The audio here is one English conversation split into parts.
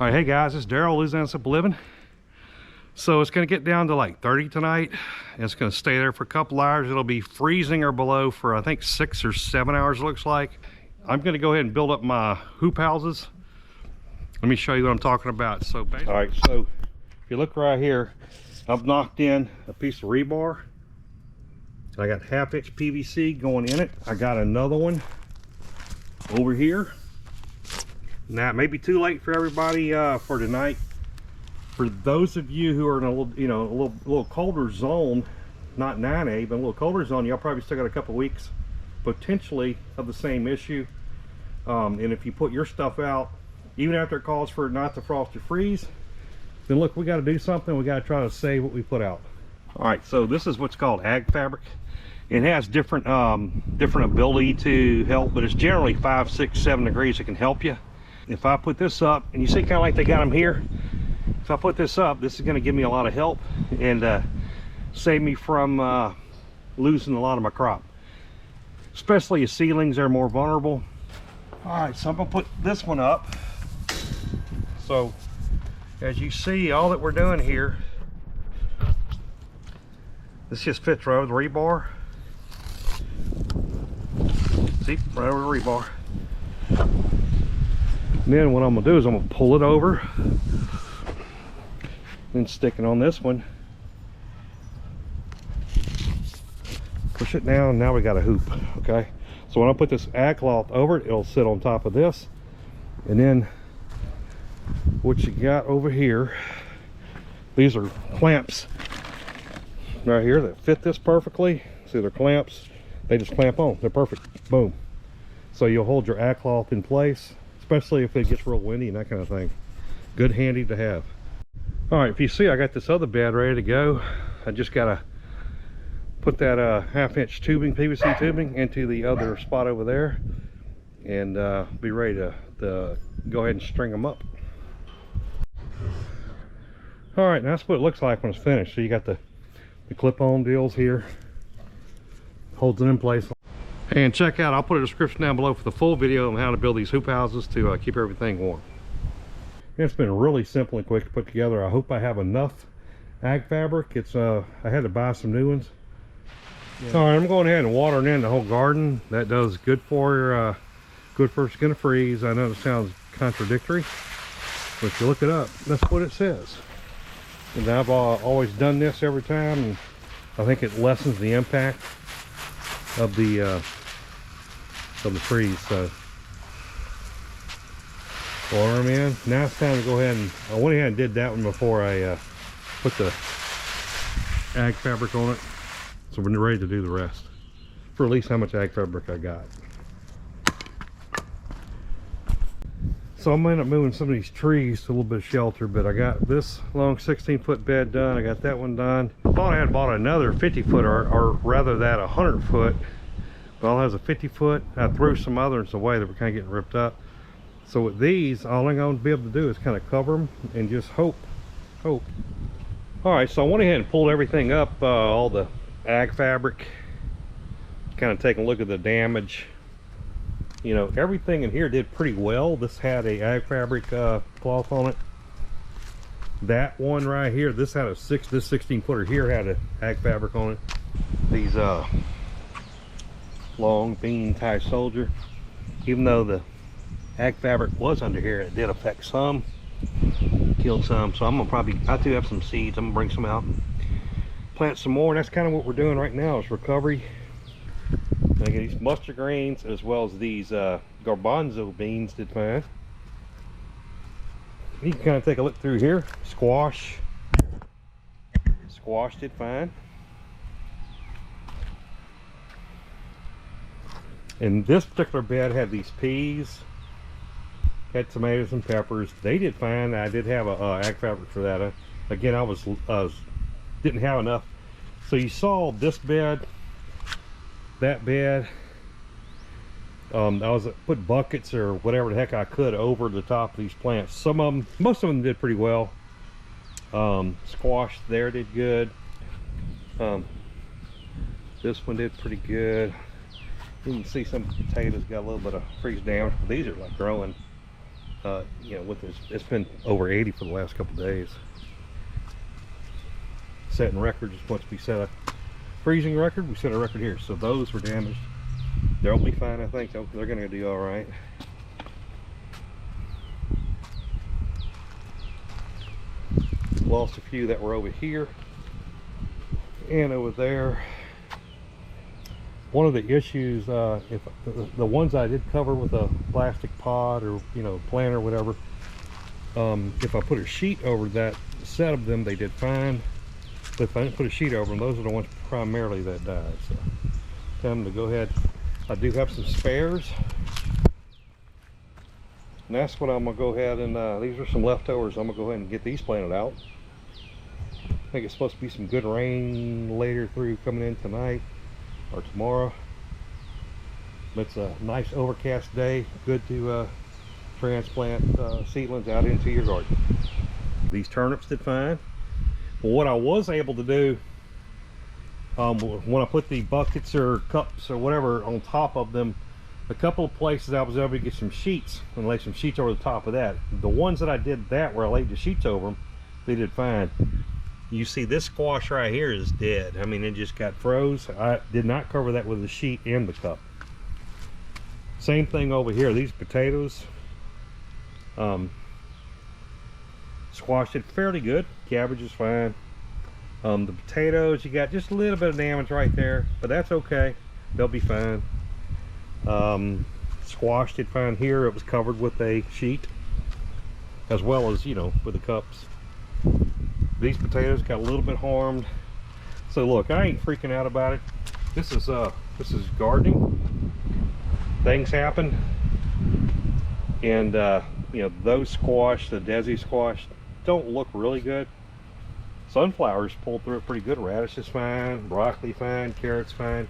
All right, hey guys, it's Daryl, Louisiana Simple Living. So it's going to get down to like 30 tonight. It's going to stay there for a couple hours. It'll be freezing or below for I think 6 or 7 hours, it looks like. I'm going to go ahead and build up my hoop houses. Let me show you what I'm talking about. So basically, all right, so if you look right here, I've knocked in a piece of rebar. I got 1/2 inch PVC going in it. I got another one over here. Now it may be too late for everybody for tonight. For those of you who are in a little, you know, a little colder zone, not 9A, but a little colder zone, y'all probably still got a couple weeks potentially of the same issue. And if you put your stuff out, even after it calls for not to frost or freeze, then look, we got to do something. We got to try to save what we put out. All right, so this is what's called ag fabric. It has different ability to help, but it's generally 5, 6, 7 degrees that can help you. If I put this up, and you see kind of like they got them here, if I put this up, this is going to give me a lot of help and save me from losing a lot of my crop, especially your seedlings are more vulnerable. All right, so I'm going to put this one up. So as you see, all that we're doing here, this just fits right over the rebar. See, right over the rebar. And then what I'm gonna do is I'm gonna pull it over and stick it on this one. Push it down, now we got a hoop, okay? So when I put this ag cloth over it, it'll sit on top of this. And then what you got over here, these are clamps right here that fit this perfectly. See, they're clamps, they just clamp on, they're perfect, boom. So you'll hold your ag cloth in place, especially if it gets real windy and that kind of thing. Good handy to have. All right, if you see, I got this other bed ready to go. I just gotta put that 1/2 inch tubing, PVC tubing, into the other spot over there and be ready to go ahead and string them up. All right, now that's what it looks like when it's finished. So you got the clip-on deals here, holds it in place. And check out, I'll put a description down below for the full video on how to build these hoop houses to keep everything warm. It's been really simple and quick to put together. I hope I have enough ag fabric. It's I had to buy some new ones. Yeah. All right, I'm going ahead and watering in the whole garden. That does good for it's gonna freeze. I know it sounds contradictory, but if you look it up, that's what it says. And I've always done this every time, and I think it lessens the impact of the freeze. So water them in. Now it's time to go ahead and I went ahead and did that one before I put the ag fabric on it. So we're ready to do the rest for at least how much ag fabric I got. So I'm gonna end up moving some of these trees to a little bit of shelter, but I got this long 16-foot bed done. I got that one done. I thought I had bought another 50-foot or rather that 100-foot. Well, it has a 50-foot. I threw some others away that were kind of getting ripped up. So with these, all I'm going to be able to do is kind of cover them and just hope. All right, so I went ahead and pulled everything up, all the ag fabric, kind of taking a look at the damage. You know, everything in here did pretty well. This had a ag fabric cloth on it. That one right here, this had this 16-footer here had an ag fabric on it. These long bean tie soldier, even though the ag fabric was under here, it did affect some, killed some. So I'm gonna I do have some seeds. I'm gonna bring some out and plant some more. And that's kind of what we're doing right now, is recovery. I get these mustard greens as well as these garbanzo beans did fine. You can kind of take a look through here. Squash did fine. And this particular bed had these peas, had tomatoes and peppers. They did fine. I did have a ag fabric for that. Again, I didn't have enough. So you saw this bed, that bed. I put buckets or whatever the heck I could over the top of these plants. Some of them, most of them did pretty well. Squash there did good. This one did pretty good. You can see some potatoes got a little bit of freeze damage, but these are like growing You know, with this, it's been over 80 for the last couple days. Setting records, once we set a freezing record, we set a record here. So those were damaged. They'll be fine, I think. They're gonna do all right. Lost a few that were over here and over there. One of the issues, if the ones I did cover with a plastic pod or, you know, planter or whatever, if I put a sheet over that set of them, they did fine. But if I didn't put a sheet over them, those are the ones primarily that died. So tell them to go ahead. I do have some spares, and that's what I'm gonna go ahead and these are some leftovers. I'm gonna go ahead and get these planted out. I think it's supposed to be some good rain later through coming in tonight or tomorrow. It's a nice overcast day, good to transplant seedlings out into your garden. These turnips did fine. But what I was able to do, when I put the buckets or cups or whatever on top of them, a couple of places I was able to get some sheets and lay some sheets over the top of that. The ones that I did that where I laid the sheets over them, they did fine. You see this squash right here is dead. I mean, it just got froze. I did not cover that with the sheet and the cup. Same thing over here. These potatoes, squash did fairly good. Cabbage is fine. The potatoes, you got just a little bit of damage right there, but that's okay. They'll be fine. Squash did fine here. It was covered with a sheet, as well as, you know, with the cups. These potatoes got a little bit harmed. So look, I ain't freaking out about it. This is gardening. Things happen, and you know, those squash, the Desi squash, don't look really good. Sunflowers pulled through it pretty good. Radish is fine, broccoli fine, carrots fine,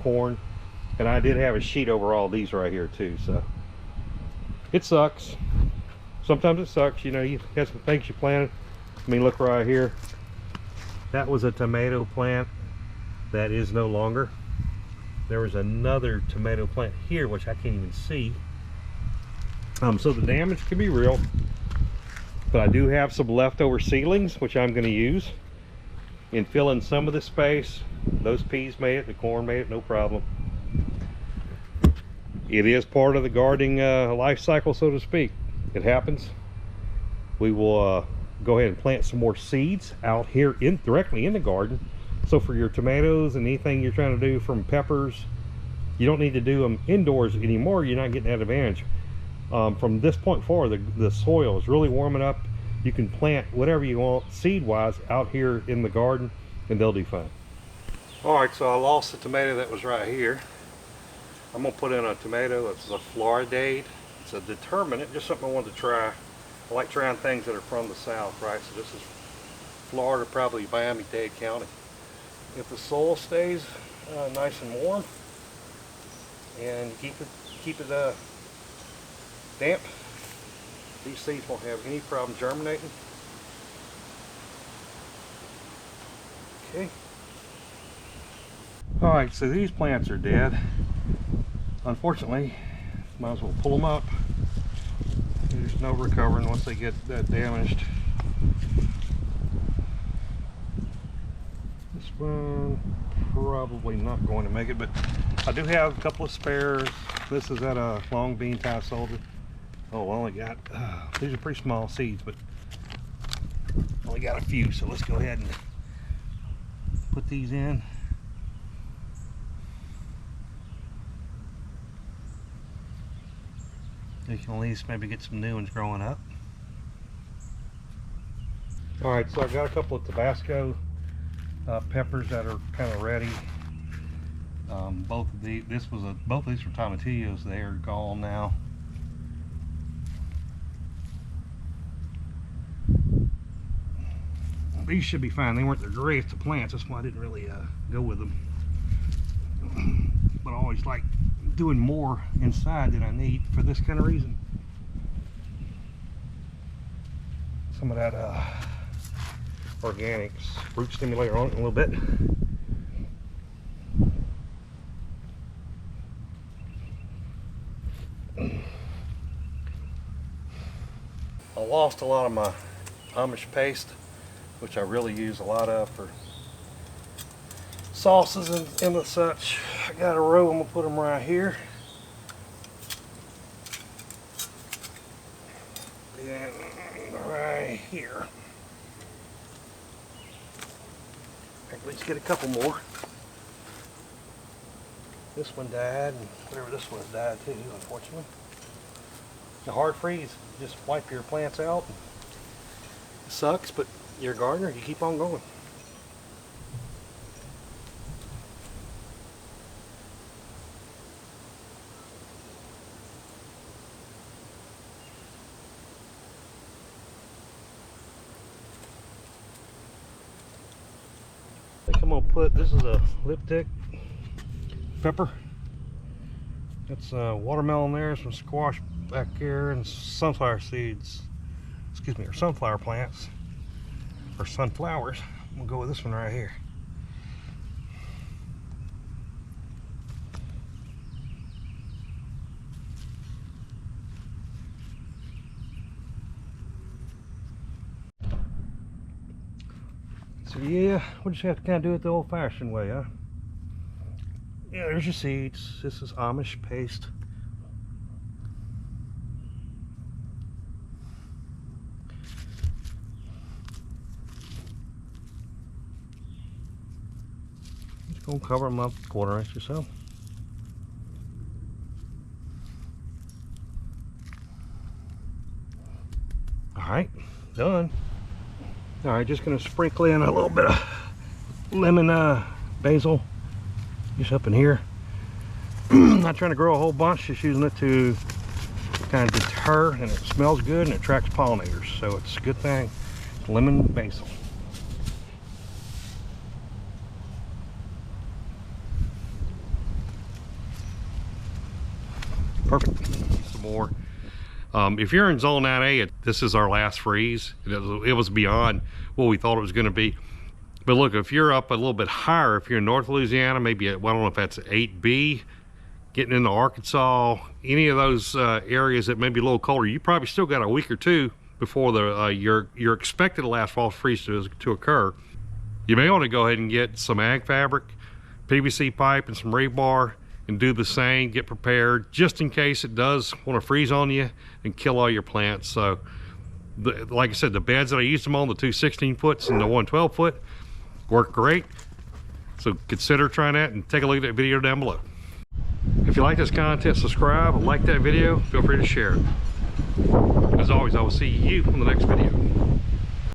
corn, and I did have a sheet over all these right here too. So it sucks. Sometimes it sucks. You know, you have some things you planted. I mean, look right here. That was a tomato plant that is no longer. There was another tomato plant here, which I can't even see. So the damage can be real. But I do have some leftover seedlings, which I'm going to use in filling some of the space. Those peas made it, the corn made it, no problem. It is part of the gardening life cycle, so to speak. It happens. We will go ahead and plant some more seeds out here directly in the garden. So for your tomatoes and anything you're trying to do, from peppers, you don't need to do them indoors anymore. You're not getting that advantage. From this point forward, the soil is really warming up. You can plant whatever you want seed wise out here in the garden, and they'll do fine. All right, so I lost the tomato that was right here. I'm gonna put in a tomato that's a Floridade. It's a determinate, just something I wanted to try. I like trying things that are from the south, right? So this is Florida, probably Miami-Dade County. If the soil stays nice and warm and keep it damp, these seeds won't have any problem germinating. Okay. All right, so these plants are dead. Unfortunately, might as well pull them up. There's no recovering once they get that damaged. This one probably not going to make it, but I do have a couple of spares. This is at a long bean tie soldier. Oh, I only got, these are pretty small seeds, but only got a few, so let's go ahead and put these in. You can at least maybe get some new ones growing up. All right, so I've got a couple of Tabasco peppers that are kind of ready. Both of these were tomatillos. They are gone now. These should be fine. They weren't the greatest of plants. That's why I didn't really go with them. But I always like doing more inside than I need for this kind of reason. Some of that organics root stimulator on it a little bit. lost a lot of my Amish paste, which I really use a lot of for sauces and the such. I got a row, I'm gonna put them right here. And right here. At least get a couple more. This one died, and whatever this one's died too, unfortunately. It's a hard freeze. Just wipe your plants out. It sucks, but you're a gardener, you keep on going. I think I'm gonna put, this is a lipstick pepper. That's watermelon there, some squash back here, and sunflower seeds. Excuse me, or sunflower plants, or sunflowers. I'm gonna go with this one right here. So yeah, we'll just have to kind of do it the old-fashioned way, huh? Yeah, there's your seeds. This is Amish paste. Just gonna cover them up a quarter inch or so. All right, done. All right, just gonna sprinkle in a little bit of lemon basil just up in here. Not trying to grow a whole bunch, just using it to kind of deter, and it smells good and it attracts pollinators, so it's a good thing. Lemon basil. Perfect. Some more. If you're in zone 9A, this is our last freeze. It was beyond what we thought it was going to be. But look, if you're up a little bit higher, if you're in North Louisiana, maybe at, well, I don't know if that's 8B, getting into Arkansas, any of those areas that may be a little colder, you probably still got a week or two before the your expected last frost freeze to occur. You may want to go ahead and get some ag fabric, PVC pipe, and some rebar, and do the same. Get prepared just in case it does want to freeze on you and kill all your plants. So, like I said, the beds that I used them on, the two 16-foots and the one 12-foot, work great. So consider trying that and take a look at that video down below. If you like this content, subscribe, like that video, feel free to share it. As always, I will see you on the next video.